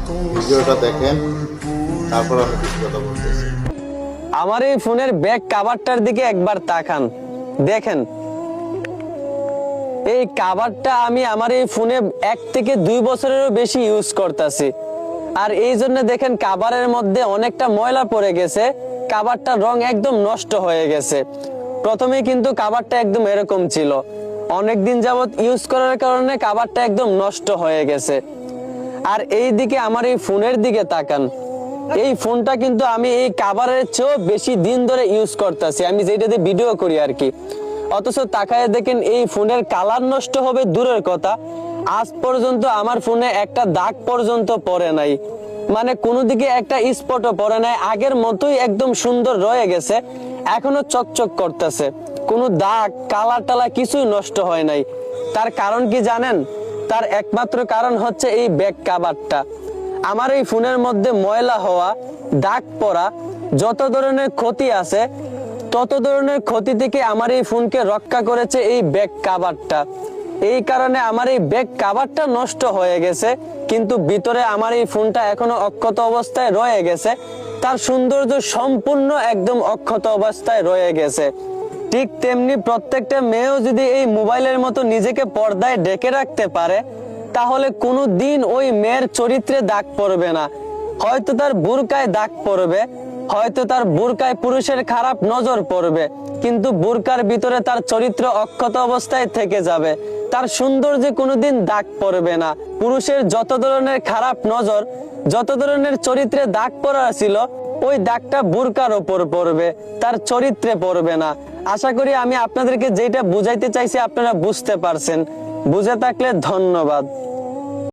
ভিডিওটা দেখেন, তারপর আমি কিছু কথা বলতেছি। আমার এই ফোনের ব্যাক কভারটার দিকে একবার তাকান, দেখেন এই কভারটা আমি আমার এই ফোনে 1 থেকে 2 বছরেরও বেশি ইউজ করতেছি। আর এই জন্য দেখেন কভারের মধ্যে অনেকটা ময়লা পড়ে গেছে, কভারটার রং একদম নষ্ট হয়ে গেছে। প্রথমে কিন্তু কভারটা একদম এরকম ছিল, অনেকদিন যাবত ইউজ করার কারণে কভারটা একদম নষ্ট হয়ে গেছে। আর এই দিকে আমার এই ফোনের দিকে তাকান, এই ফোনটা কিন্তু আমি এই কভারের চেয়েও বেশি দিন ধরে ইউজ করতেছি, আমি যেটাতে ভিডিও করি আর কি। অথচ তাকায় দেখেন এই ফোনের কালার নষ্ট হবে দূরের কথা, আজ পর্যন্ত আমার ফোনে একটা দাগ পর্যন্ত পড়ে নাই, মানে কোনো দিকে একটা স্পটও পড়ে নাই, আগের মতোই একদম সুন্দর রয়ে গেছে, এখনো চকচক করতেছে, কোনো দাগ কালার টালা কিছুই নষ্ট হয় নাই। তার কারণ কি জানেন? তার একমাত্র কারণ হচ্ছে এই ব্যাক কভারটা। আমার এই ফোনের মধ্যে ময়লা হওয়া, দাগ পড়া, যত ধরনের ক্ষতি আছে তত ধরনের ক্ষতি থেকে আমার এই ফোনকে রক্ষা করেছে এই ব্যাক কভারটা। এই কারণে আমার এই ব্যাক কভারটা নষ্ট হয়ে গেছে, কিন্তু ভিতরে আমার এই ফোনটা এখনো অক্ষত অবস্থায় রয়ে গেছে, তার সৌন্দর্য সম্পূর্ণ একদম অক্ষত অবস্থায় রয়ে গেছে। ঠিক তেমনি প্রত্যেকটা মেয়েও যদি এই মোবাইলের মতো নিজেকে পর্দায় ঢেকে রাখতে পারে, তাহলে কোনো দিন ওই মেয়ের চরিত্রে দাগ পড়বে না। হয়তো তার বুরকায় দাগ পড়বে, হয়তো তার বুরকায় পুরুষের খারাপ নজর পড়বে, কিন্তু বুরকার ভিতরে তার চরিত্র অক্ষত অবস্থায় থেকে যাবে, তার সৌন্দর্যে কোনোদিন দাগ পড়বে না। পুরুষের যত ধরনের খারাপ নজর, যত ধরনের চরিত্রে দাগ পড়া ছিল, ওই দাগটা বুরকার ওপর পড়বে, তার চরিত্রে পড়বে না। আশা করি আমি আপনাদেরকে যেটা বুঝাইতে চাইছি আপনারা বুঝতে পারছেন। বুঝে থাকলে ধন্যবাদ।